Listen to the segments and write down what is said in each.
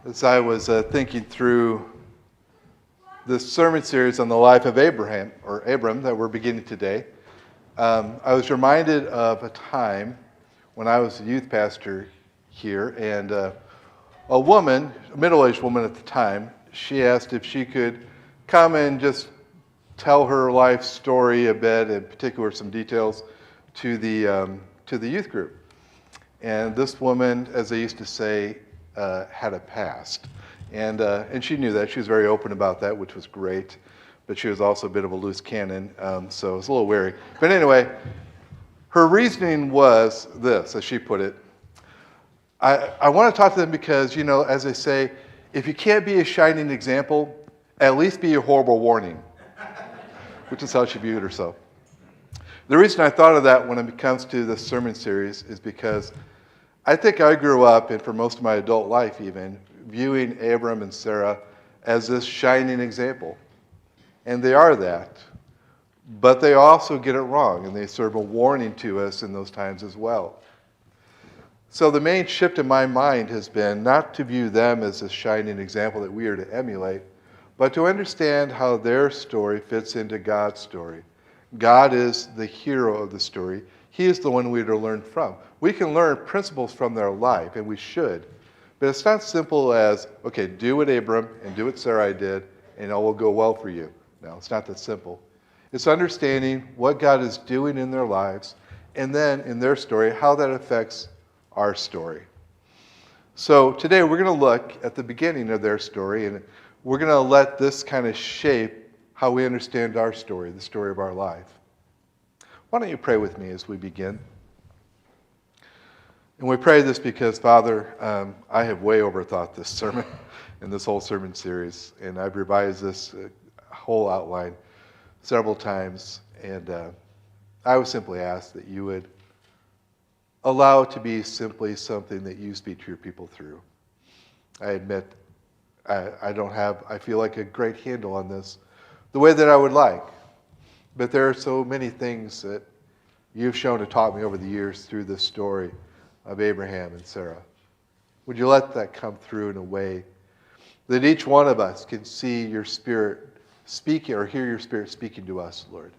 As I was thinking through this sermon series on the life of Abram, that we're beginning today, I was reminded of a time when I was a youth pastor here, and a middle-aged woman at the time, she asked if she could come and just tell her life story a bit, in particular some details, to the youth group. And this woman, as they used to say, had a past. And she knew that. She was very open about that, which was great. But she was also a bit of a loose cannon, so it was a little wary. But anyway, her reasoning was this, as she put it. I want to talk to them because, as they say, if you can't be a shining example, at least be a horrible warning, which is how she viewed herself. The reason I thought of that when it comes to this sermon series is because I think I grew up, and for most of my adult life even, viewing Abram and Sarah as this shining example. And they are that. But they also get it wrong, and they serve a warning to us in those times as well. So the main shift in my mind has been not to view them as a shining example that we are to emulate, but to understand how their story fits into God's story. God is the hero of the story. He is the one we are to learn from. We can learn principles from their life, and we should. But it's not simple as, okay, do what Abram and do what Sarai did, and all will go well for you. No, it's not that simple. It's understanding what God is doing in their lives, and then in their story, how that affects our story. So today we're going to look at the beginning of their story, and we're going to let this kind of shape how we understand our story, the story of our life. Why don't you pray with me as we begin? And we pray this because, Father, I have way overthought this sermon and this whole sermon series, and I've revised this whole outline several times, and I would simply ask that you would allow it to be simply something that you speak to your people through. I admit I feel like a great handle on this the way that I would like. But there are so many things that you've shown to taught me over the years through this story of Abraham and Sarah. Would you let that come through in a way that each one of us can see your Spirit speaking or hear your Spirit speaking to us, Lord?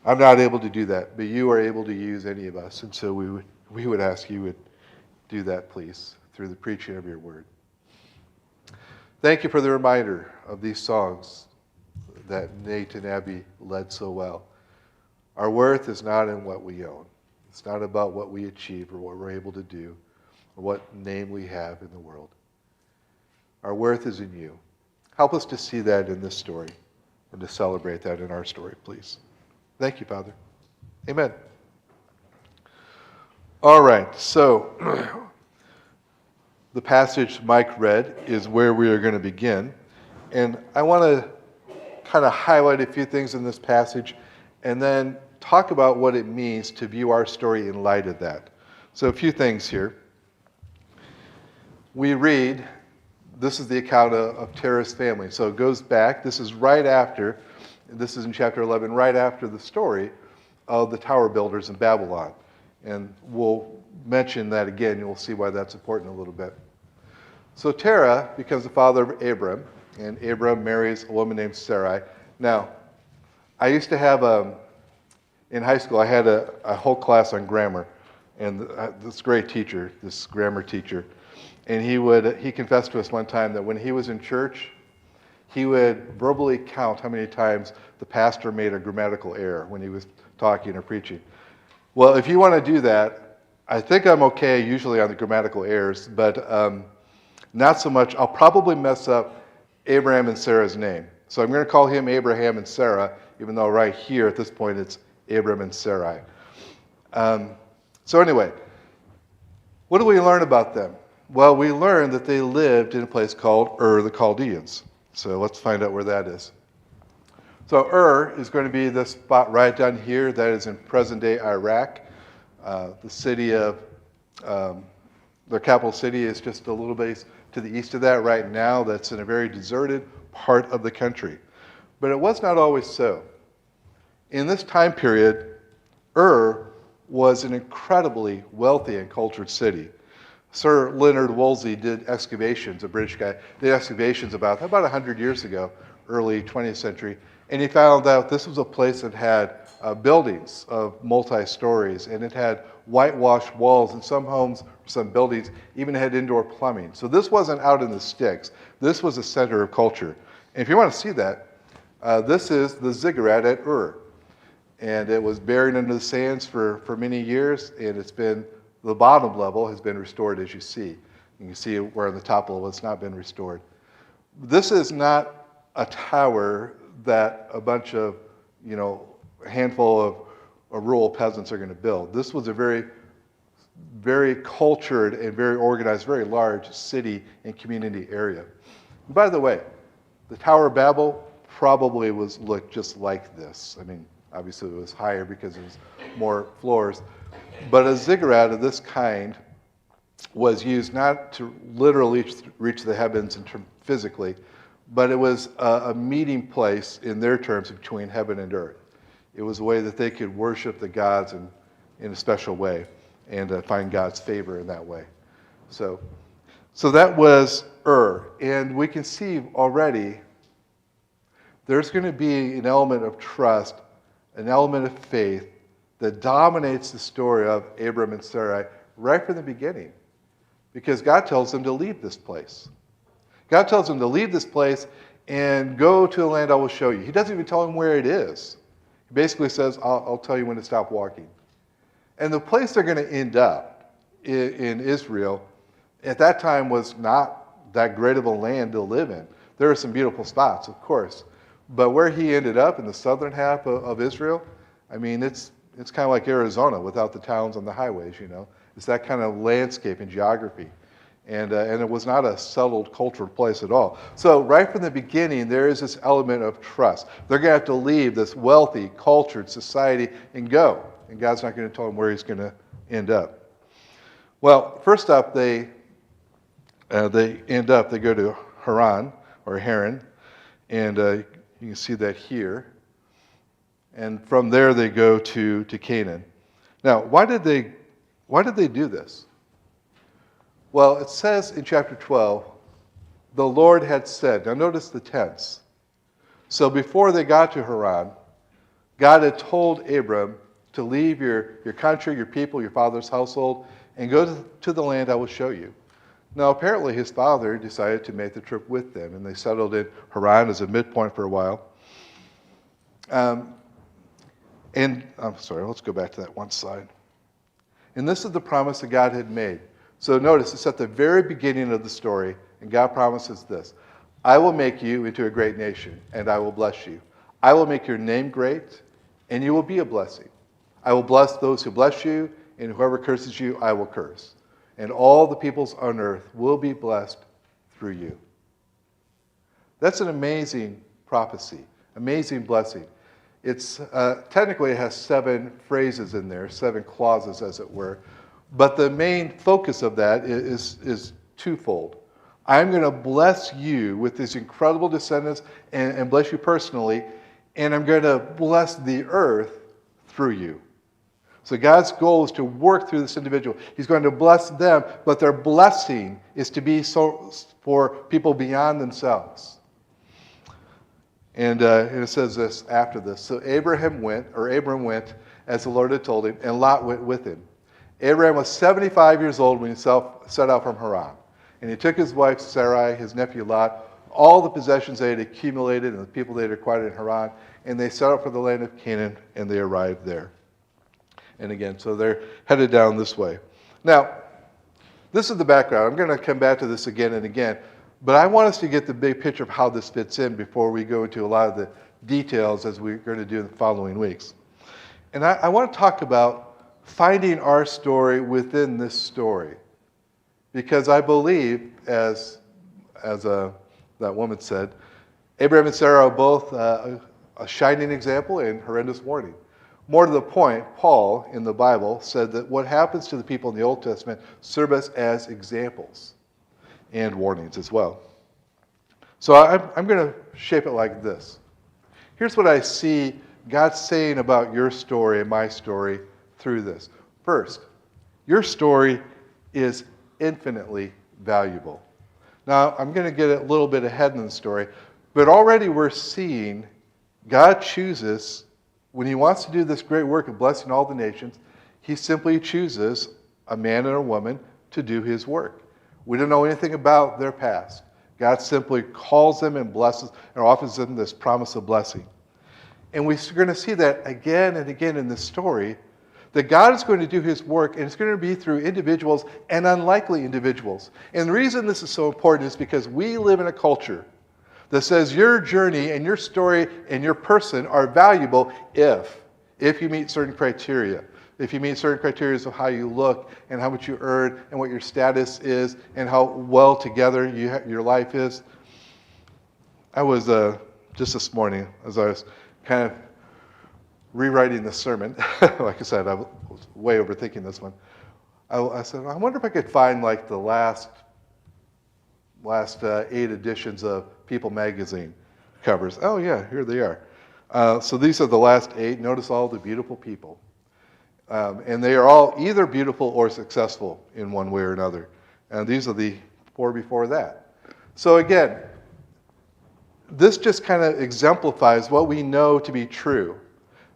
I'm not able to do that, but you are able to use any of us. And so we would ask you would do that, please, through the preaching of your word. Thank you for the reminder of these songs that Nate and Abby led so well. Our worth is not in what we own. It's not about what we achieve or what we're able to do or what name we have in the world. Our worth is in you. Help us to see that in this story and to celebrate that in our story, please. Thank you, Father. Amen. All right, so the passage Mike read is where we are going to begin. And I want to kind of highlight a few things in this passage and then talk about what it means to view our story in light of that. So a few things here. We read, this is the account of Terah's family. So it goes back, this is in chapter 11, right after the story of the tower builders in Babylon. And we'll mention that again. You'll see why that's important a little bit. So Terah becomes the father of Abram, and Abram marries a woman named Sarai. Now, I used to have, in high school, I had a whole class on grammar, and this great teacher, this grammar teacher, and he confessed to us one time that when he was in church, he would verbally count how many times the pastor made a grammatical error when he was talking or preaching. Well, if you want to do that, I think I'm okay usually on the grammatical errors, but not so much. I'll probably mess up Abraham and Sarah's name. So I'm going to call him Abraham and Sarah, even though right here at this point it's Abram and Sarai. So anyway, what do we learn about them? Well, we learn that they lived in a place called Ur the Chaldeans. So let's find out where that is. So Ur is going to be this spot right down here that is in present-day Iraq. The city of, their capital city is just a little bit to the east of that right now. That's in a very deserted part of the country. But it was not always so. In this time period, Ur was an incredibly wealthy and cultured city. Sir Leonard Wolseley did excavations, a British guy, did excavations about 100 years ago, early 20th century, and he found out this was a place that had buildings of multi-stories, and it had whitewashed walls, and some homes, some buildings even had indoor plumbing. So this wasn't out in the sticks. This was a center of culture. And if you want to see that, this is the ziggurat at Ur. And it was buried under the sands for many years, and it's been, the bottom level has been restored, as you see. You can see where on the top level it's not been restored. This is not a tower that a bunch of, a handful of rural peasants are going to build. This was a very, very cultured and very organized, very large city and community area. And by the way, the Tower of Babel probably looked just like this. I mean, obviously it was higher because it was more floors. But a ziggurat of this kind was used not to literally reach the heavens physically, but it was a meeting place in their terms between heaven and earth. It was a way that they could worship the gods in a special way and find God's favor in that way. So that was Ur. And we can see already there's going to be an element of trust, an element of faith that dominates the story of Abram and Sarai right from the beginning. Because God tells them to leave this place. God tells them to leave this place and go to the land I will show you. He doesn't even tell them where it is. He basically says, I'll tell you when to stop walking. And the place they're going to end up in Israel at that time was not that great of a land to live in. There are some beautiful spots, of course. But where he ended up in the southern half of Israel, I mean, it's kind of like Arizona without the towns and the highways, It's that kind of landscape and geography. And it was not a settled cultural place at all. So right from the beginning, there is this element of trust. They're going to have to leave this wealthy, cultured society and go. And God's not going to tell them where he's going to end up. Well, first up, they go to Haran, or Haran. And you can see that here. And from there, they go to Canaan. Now, why did they do this? Well, it says in chapter 12, the Lord had said. Now notice the tense. So before they got to Haran, God had told Abram to leave your country, your people, your father's household, and go to the land I will show you. Now apparently his father decided to make the trip with them, and they settled in Haran as a midpoint for a while. And I'm sorry, let's go back to that one slide. And this is the promise that God had made. So notice, it's at the very beginning of the story, and God promises this. I will make you into a great nation, and I will bless you. I will make your name great, and you will be a blessing. I will bless those who bless you, and whoever curses you, I will curse. And all the peoples on earth will be blessed through you. That's an amazing prophecy, amazing blessing. It's technically it has 7 phrases in there, 7 clauses, as it were. But the main focus of that is twofold. I'm going to bless you with these incredible descendants and bless you personally, and I'm going to bless the earth through you. So God's goal is to work through this individual. He's going to bless them, but their blessing is to be for people beyond themselves. And it says this after this. So Abram went as the Lord had told him, and Lot went with him. Abraham was 75 years old when he set out from Haran. And he took his wife Sarai, his nephew Lot, all the possessions they had accumulated and the people they had acquired in Haran, and they set out for the land of Canaan, and they arrived there. And again, so they're headed down this way. Now, this is the background. I'm going to come back to this again and again, but I want us to get the big picture of how this fits in before we go into a lot of the details as we're going to do in the following weeks. And I want to talk about finding our story within this story. Because I believe, as that woman said, Abraham and Sarah are both a shining example and horrendous warning. More to the point, Paul in the Bible said that what happens to the people in the Old Testament serve us as examples and warnings as well. So I'm going to shape it like this. Here's what I see God saying about your story and my story through this. First, your story is infinitely valuable. Now, I'm going to get a little bit ahead in the story, but already we're seeing God chooses, when he wants to do this great work of blessing all the nations, he simply chooses a man and a woman to do his work. We don't know anything about their past. God simply calls them and blesses and offers them this promise of blessing. And we're going to see that again and again in this story, that God is going to do his work, and it's going to be through individuals and unlikely individuals. And the reason this is so important is because we live in a culture that says your journey and your story and your person are valuable if you meet certain criteria. If you meet certain criteria of how you look and how much you earn and what your status is and how well together your life is. I was, just this morning, as I was kind of rewriting the sermon, like I said, I was way overthinking this one. I said, I wonder if I could find like the last 8 editions of People magazine covers. Oh yeah, here they are. So these are the last 8. Notice all the beautiful people. And they are all either beautiful or successful in one way or another. And these are the 4 before that. So again, this just kind of exemplifies what we know to be true.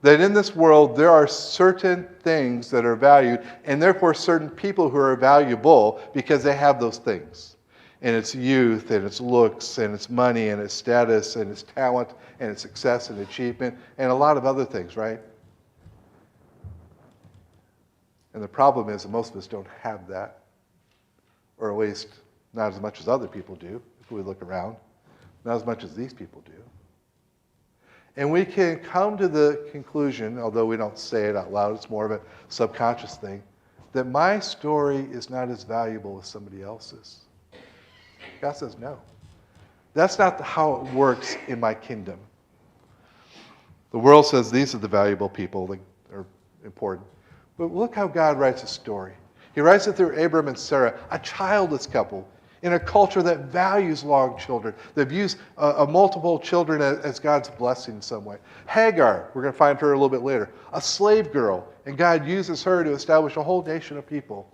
That in this world, there are certain things that are valued, and therefore certain people who are valuable because they have those things. And it's youth, and it's looks, and it's money, and it's status, and it's talent, and it's success and achievement, and a lot of other things, right? And the problem is that most of us don't have that, or at least not as much as other people do, if we look around, not as much as these people do. And we can come to the conclusion, although we don't say it out loud, it's more of a subconscious thing, that my story is not as valuable as somebody else's. God says no. That's not how it works in my kingdom. The world says these are the valuable people that are important. But look how God writes a story. He writes it through Abram and Sarah, a childless couple, in a culture that values long children, that views multiple children as God's blessing in some way. Hagar, we're going to find her a little bit later, a slave girl, and God uses her to establish a whole nation of people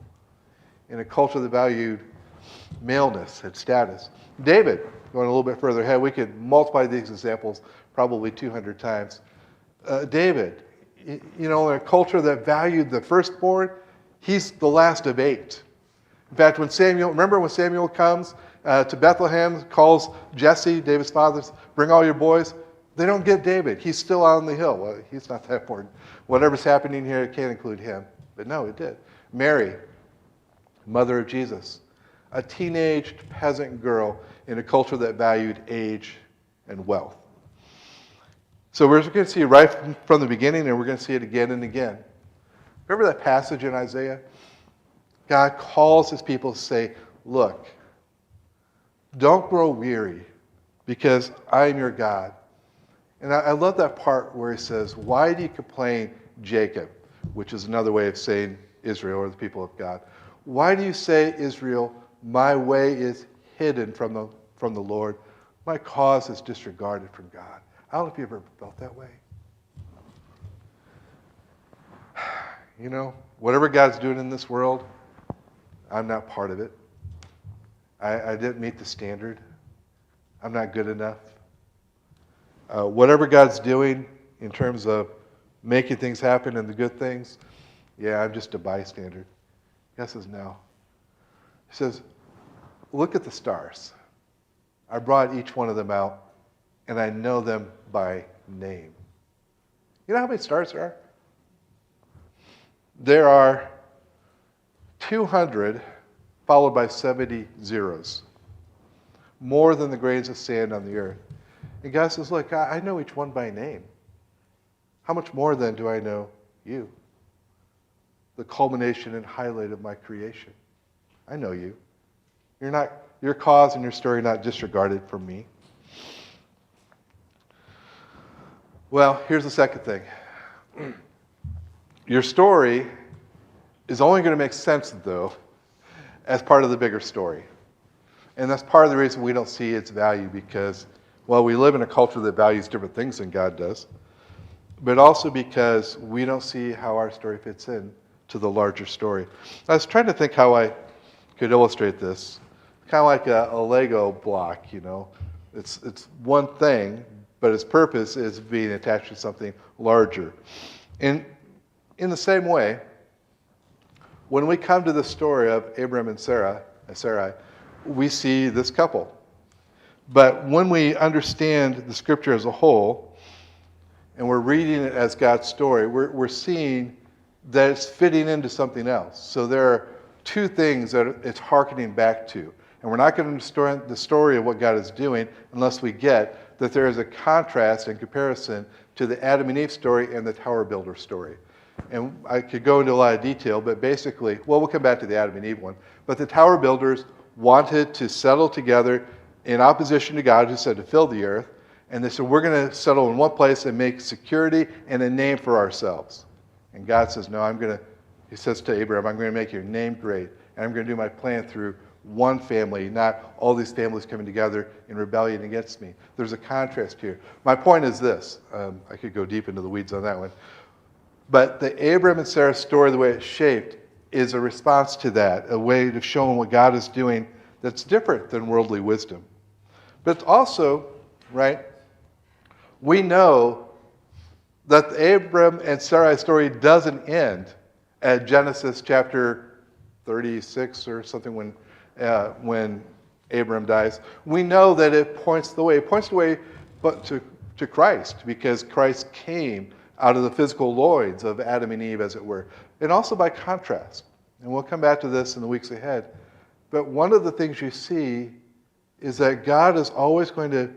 in a culture that valued maleness and status. David, going a little bit further ahead, we could multiply these examples probably 200 times. David, in a culture that valued the firstborn, he's the last of 8. In fact, when Samuel comes to Bethlehem, calls Jesse, David's father, bring all your boys, they don't get David. He's still out on the hill. Well, he's not that important. Whatever's happening here, it can't include him. But no, it did. Mary, mother of Jesus, a teenaged peasant girl in a culture that valued age and wealth. So we're going to see it right from the beginning, and we're going to see it again and again. Remember that passage in Isaiah? God calls his people to say, look, don't grow weary because I am your God. And I love that part where he says, why do you complain, Jacob? Which is another way of saying Israel or the people of God. Why do you say, Israel, my way is hidden from the Lord? My cause is disregarded from God. I don't know if you ever felt that way. Whatever God's doing in this world, I'm not part of it. I didn't meet the standard. I'm not good enough. Whatever God's doing in terms of making things happen and the good things, I'm just a bystander. God says no. He says, look at the stars. I brought each one of them out, and I know them by name. You know how many stars there are? There are 200 followed by 70 zeros. More than the grains of sand on the earth. And God says, look, I know each one by name. How much more then do I know you? The culmination and highlight of my creation. I know you. Your cause and your story are not disregarded from me. Well, here's the second thing. Your story is only going to make sense, though, as part of the bigger story. And that's part of the reason we don't see its value, because, well, we live in a culture that values different things than God does, but also because we don't see how our story fits in to the larger story. I was trying to think how I could illustrate this. Kind of like a Lego block, It's one thing, but its purpose is being attached to something larger. And in the same way, when we come to the story of Abram and Sarai, we see this couple. But when we understand the scripture as a whole, and we're reading it as God's story, we're seeing that it's fitting into something else. So there are two things that it's hearkening back to. And we're not going to understand the story of what God is doing unless we get that there is a contrast and comparison to the Adam and Eve story and the Tower Builder story. And I could go into a lot of detail, but basically, we'll come back to the Adam and Eve one. But the Tower Builders wanted to settle together in opposition to God, who said to fill the earth. And they said, we're going to settle in one place and make security and a name for ourselves. And God says, no, he says to Abraham, I'm going to make your name great. And I'm going to do my plan through one family, not all these families coming together in rebellion against me. There's a contrast here. My point is this. I could go deep into the weeds on that one. But the Abraham and Sarah story, the way it's shaped, is a response to that, a way of showing what God is doing that's different than worldly wisdom. But it's also, right, we know that the Abraham and Sarai story doesn't end at Genesis chapter 36 or something when Abram dies. We know that it points the way. It points the way but to Christ, because Christ came out of the physical loins of Adam and Eve, as it were. And also by contrast. And we'll come back to this in the weeks ahead. But one of the things you see is that God is always going to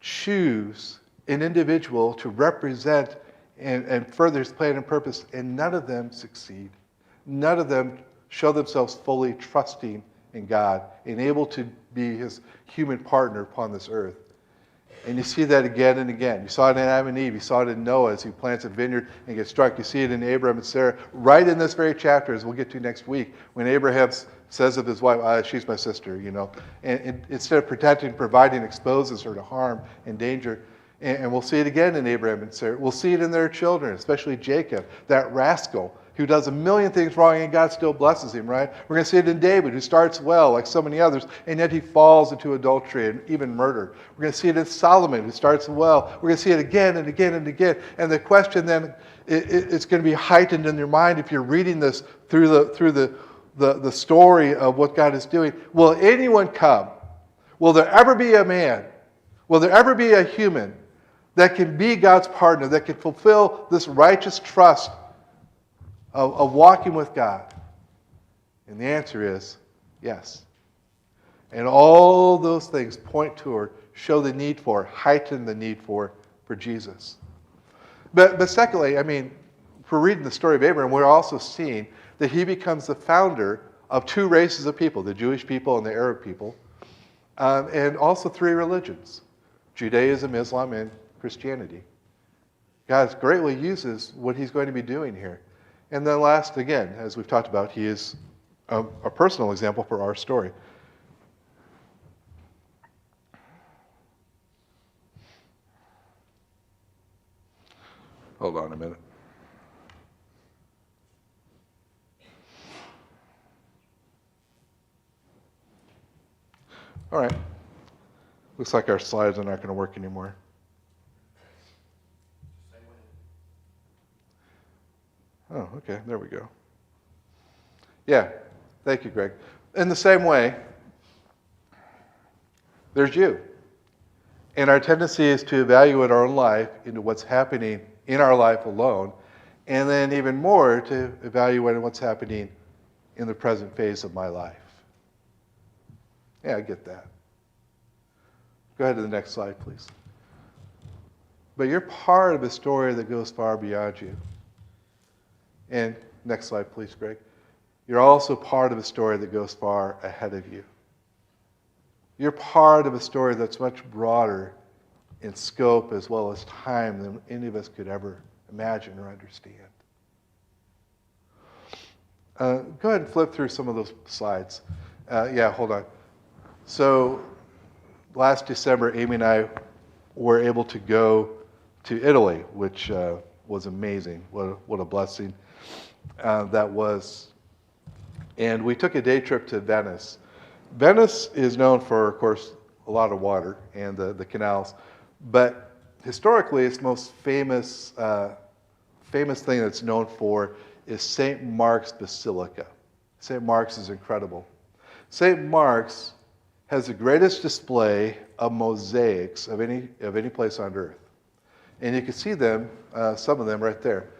choose an individual to represent and further his plan and purpose, and none of them succeed. None of them show themselves fully trusting in God and able to be his human partner upon this earth. And you see that again and again. You saw it in Adam and Eve. You saw it in Noah as he plants a vineyard and gets struck. You see it in Abraham and Sarah right in this very chapter, as we'll get to next week, when Abraham says of his wife, she's my sister, And instead of protecting, providing, exposes her to harm and danger. And we'll see it again in Abraham and Sarah. We'll see it in their children, especially Jacob, that rascal who does a million things wrong and God still blesses him, right? We're going to see it in David, who starts well, like so many others, and yet he falls into adultery and even murder. We're going to see it in Solomon, who starts well. We're going to see it again and again and again. And the question then, it's going to be heightened in your mind if you're reading this through the story of what God is doing. Will anyone come? Will there ever be a man? Will there ever be a human that can be God's partner, that can fulfill this righteous trust of walking with God? And the answer is yes. And all those things point toward, show the need for, heighten the need for Jesus. But secondly, if we're reading the story of Abraham, we're also seeing that he becomes the founder of two races of people, the Jewish people and the Arab people, and also three religions, Judaism, Islam, and Christianity. God greatly uses what he's going to be doing here. And then last, again, as we've talked about, he is a personal example for our story. Hold on a minute. All right. Looks like our slides are not going to work anymore. Oh, okay. There we go. Yeah. Thank you, Greg. In the same way, there's you. And our tendency is to evaluate our own life into what's happening in our life alone, and then even more to evaluate what's happening in the present phase of my life. Yeah, I get that. Go ahead to the next slide, please. But you're part of a story that goes far beyond you. And next slide, please, Greg. You're also part of a story that goes far ahead of you. You're part of a story that's much broader in scope as well as time than any of us could ever imagine or understand. Go ahead and flip through some of those slides. Hold on. So last December, Amy and I were able to go to Italy, which was amazing. What a blessing that was. And we took a day trip to Venice. Venice is known for, of course, a lot of water and the canals, but historically its most famous thing that's known for is St. Mark's Basilica. St. Mark's is incredible. St. Mark's has the greatest display of mosaics of any place on earth. And you can see them, some of them right there.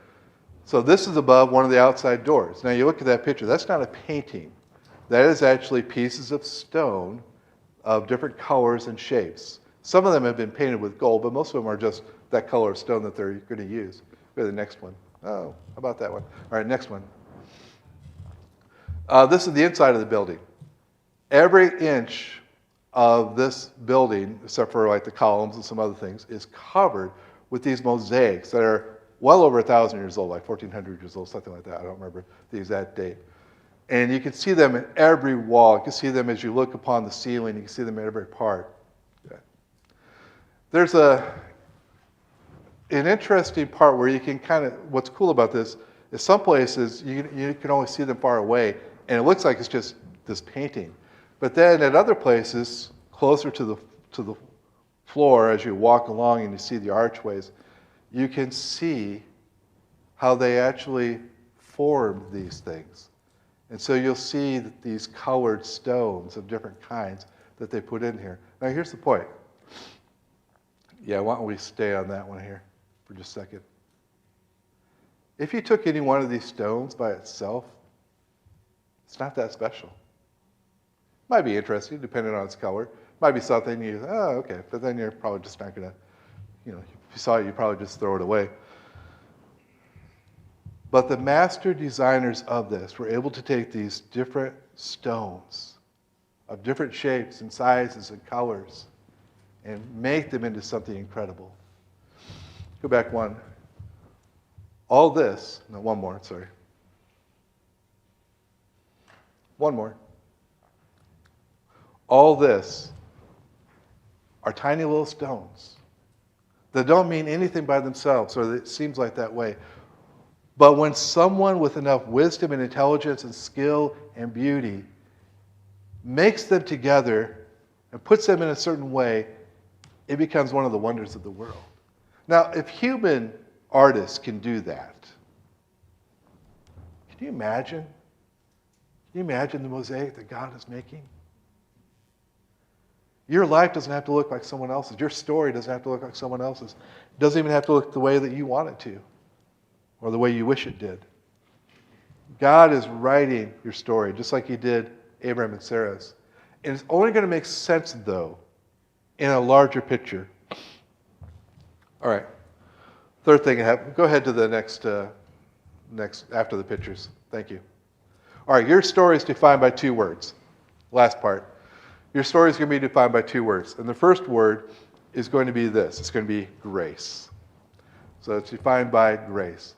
So this is above one of the outside doors. Now you look at that picture, that's not a painting. That is actually pieces of stone of different colors and shapes. Some of them have been painted with gold, but most of them are just that color of stone that they're going to use. Go to the next one. Oh, how about that one? All right, next one. This is the inside of the building. Every inch of this building, except for like the columns and some other things, is covered with these mosaics that are well over 1,000 years old, like 1,400 years old, something like that. I don't remember the exact date. And you can see them in every wall. You can see them as you look upon the ceiling. You can see them in every part. Okay. There's an interesting part where you can what's cool about this is some places you can only see them far away, and it looks like it's just this painting. But then at other places, closer to the floor, as you walk along and you see the archways, you can see how they actually formed these things. And so you'll see that these colored stones of different kinds that they put in here. Now here's the point. Yeah, why don't we stay on that one here for just a second. If you took any one of these stones by itself, it's not that special. Might be interesting, depending on its color. Might be something you, oh, okay, but then you're probably just not going to, if you saw it, you'd probably just throw it away. But the master designers of this were able to take these different stones of different shapes and sizes and colors and make them into something incredible. Go back one. All this, no, one more, sorry. One more. All this are tiny little stones that don't mean anything by themselves, or it seems like that way. But when someone with enough wisdom and intelligence and skill and beauty makes them together and puts them in a certain way, it becomes one of the wonders of the world. Now, if human artists can do that, can you imagine? Can you imagine the mosaic that God is making? Your life doesn't have to look like someone else's. Your story doesn't have to look like someone else's. It doesn't even have to look the way that you want it to, or the way you wish it did. God is writing your story, just like He did Abraham and Sarah's. And it's only going to make sense, though, in a larger picture. All right. Third thing I have, go ahead to the next after the pictures. Thank you. All right, your story is defined by two words. Last part. Your story is going to be defined by two words. And the first word is going to be this. It's going to be grace. So it's defined by grace.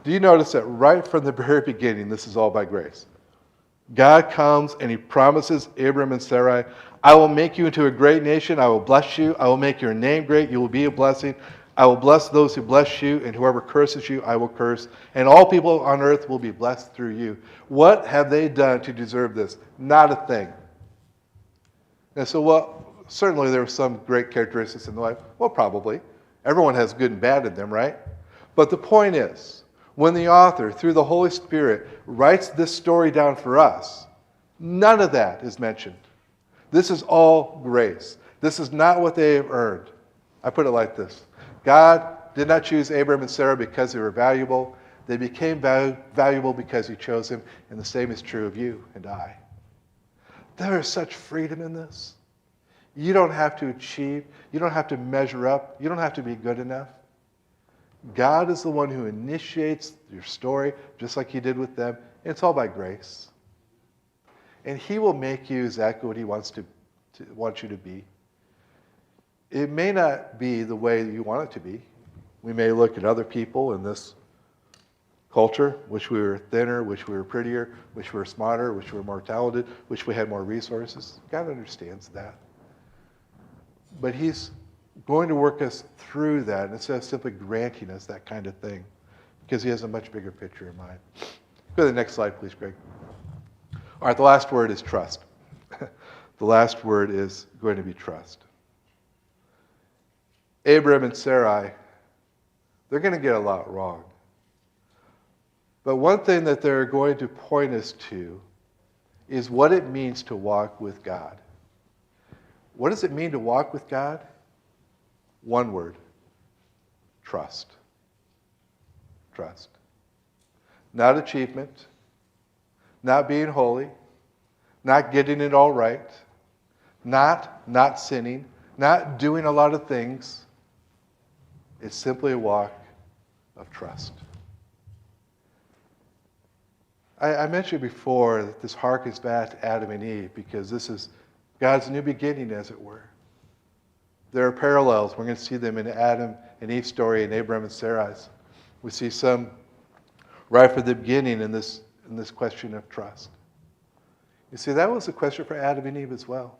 Do you notice that right from the very beginning, this is all by grace? God comes and He promises Abram and Sarai, I will make you into a great nation. I will bless you. I will make your name great. You will be a blessing. I will bless those who bless you, and whoever curses you, I will curse. And all people on earth will be blessed through you. What have they done to deserve this? Not a thing. And so, well, certainly there were some great characteristics in their life. Well, probably. Everyone has good and bad in them, right? But the point is, when the author, through the Holy Spirit, writes this story down for us, none of that is mentioned. This is all grace. This is not what they have earned. I put it like this. God did not choose Abram and Sarah because they were valuable. They became valuable because He chose them, and the same is true of you and I. There is such freedom in this. You don't have to achieve. You don't have to measure up. You don't have to be good enough. God is the one who initiates your story, just like He did with them. It's all by grace. And He will make you exactly what He wants you to be. It may not be the way that you want it to be. We may look at other people in this culture, wish we were thinner, wish we were prettier, wish we were smarter, wish we were more talented, wish we had more resources. God understands that. But He's going to work us through that instead of simply granting us that kind of thing, because He has a much bigger picture in mind. Go to the next slide, please, Greg. All right, the last word is trust. The last word is going to be trust. Abram and Sarai, they're going to get a lot wrong. But one thing that they're going to point us to is what it means to walk with God. What does it mean to walk with God? One word: trust. Trust. Not achievement, not being holy, not getting it all right, not sinning, not doing a lot of things. It's simply a walk of trust. I mentioned before that this harkens back to Adam and Eve because this is God's new beginning, as it were. There are parallels. We're going to see them in Adam and Eve's story and Abram and Sarai's. We see some right from the beginning in this question of trust. You see, that was a question for Adam and Eve as well.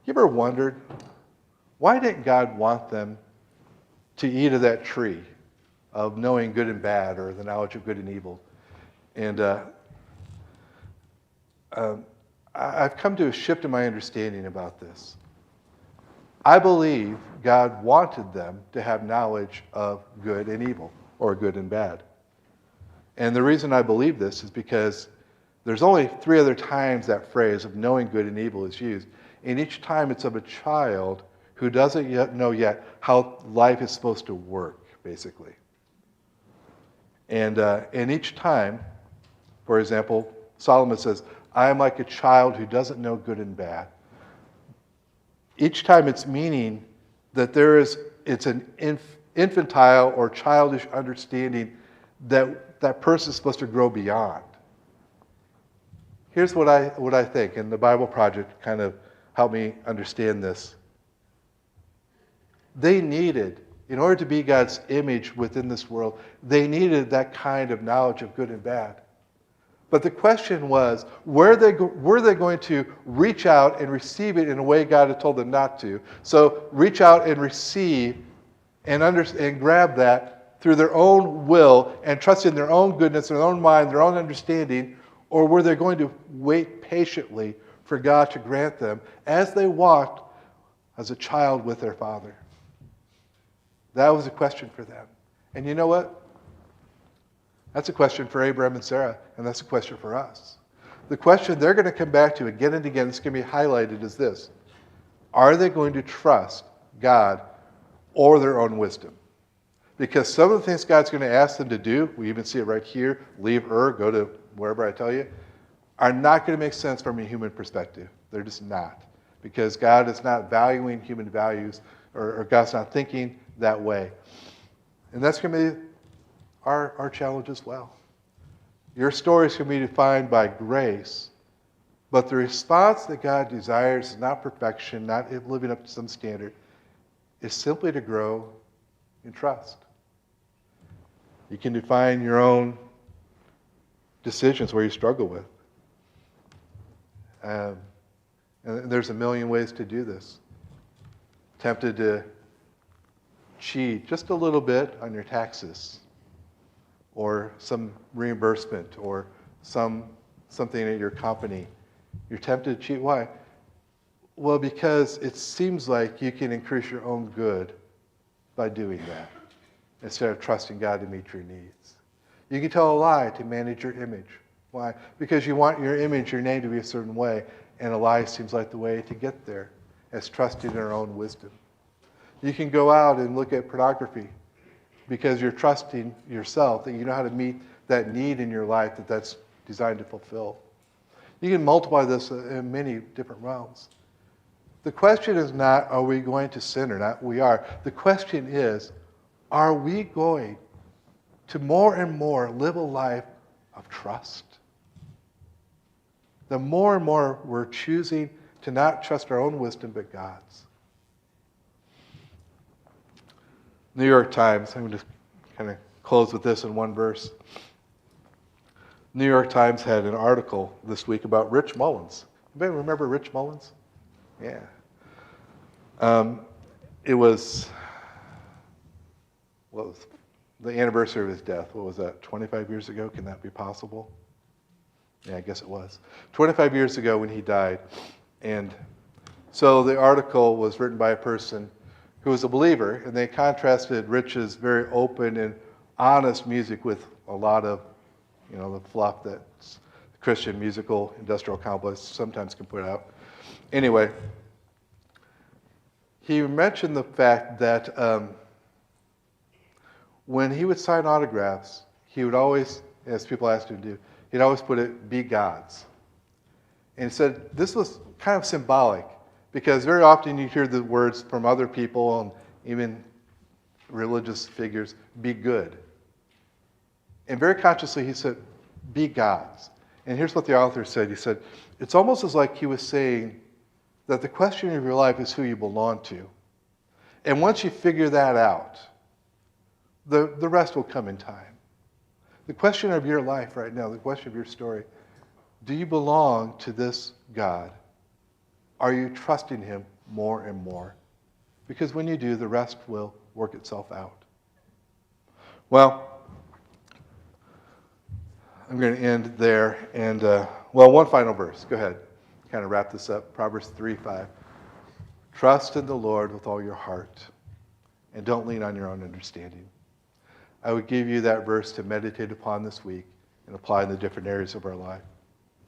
You ever wondered, why didn't God want them to eat of that tree of knowing good and bad, or the knowledge of good and evil? And I've come to a shift in my understanding about this. I believe God wanted them to have knowledge of good and evil, or good and bad. And the reason I believe this is because there's only 3 other times that phrase of knowing good and evil is used. And each time it's of a child who doesn't yet know how life is supposed to work, basically. And each time, for example, Solomon says, I am like a child who doesn't know good and bad. Each time it's meaning that it's an infantile or childish understanding that person is supposed to grow beyond. Here's what I think, and the Bible Project kind of helped me understand this. They needed, in order to be God's image within this world, they needed that kind of knowledge of good and bad. But the question was, were they going to reach out and receive it in a way God had told them not to? So reach out and receive and grab that through their own will and trust in their own goodness, their own mind, their own understanding, or were they going to wait patiently for God to grant them as they walked as a child with their Father? That was a question for them. And you know what? That's a question for Abraham and Sarah, and that's a question for us. The question they're going to come back to again and again, it's going to be highlighted, is this: are they going to trust God or their own wisdom? Because some of the things God's going to ask them to do, we even see it right here, leave go to wherever I tell you, are not going to make sense from a human perspective. They're just not. Because God is not valuing human values, or God's not thinking that way. And that's going to be our challenge as well. Your story is going to be defined by grace, but the response that God desires is not perfection, not living up to some standard. It's simply to grow in trust. You can define your own decisions where you struggle with. And there's a million ways to do this. Tempted to cheat just a little bit on your taxes, or some reimbursement, or something at your company. You're tempted to cheat. Why? Well, because it seems like you can increase your own good by doing that, instead of trusting God to meet your needs. You can tell a lie to manage your image. Why? Because you want your image, your name to be a certain way, and a lie seems like the way to get there, as trusting in our own wisdom. You can go out and look at pornography because you're trusting yourself that you know how to meet that need in your life that's designed to fulfill. You can multiply this in many different realms. The question is not, are we going to sin or not? We are. The question is, are we going to more and more live a life of trust? The more and more we're choosing to not trust our own wisdom, but God's. New York Times, I'm going to kind of close with this in one verse. New York Times had an article this week about Rich Mullins. Anybody remember Rich Mullins? Yeah. It was the anniversary of his death. What was that, 25 years ago? Can that be possible? Yeah, I guess it was. 25 years ago when he died. And so the article was written by a person who was a believer, and they contrasted Rich's very open and honest music with a lot of, the fluff that Christian musical industrial complex sometimes can put out. Anyway, he mentioned the fact that when he would sign autographs, he would always, as people asked him to do, he'd always put it, "Be God's." And he said this was kind of symbolic, because very often you hear the words from other people and even religious figures, "Be good." And very consciously he said, "Be God's." And here's what the author said. He said, it's almost as like he was saying that the question of your life is who you belong to. And once you figure that out, the rest will come in time. The question of your life right now, the question of your story, do you belong to this God? Are you trusting him more and more? Because when you do, the rest will work itself out. Well, I'm going to end there. And, one final verse. Go ahead. Kind of wrap this up. Proverbs 3:5. Trust in the Lord with all your heart, and don't lean on your own understanding. I would give you that verse to meditate upon this week and apply in the different areas of our life.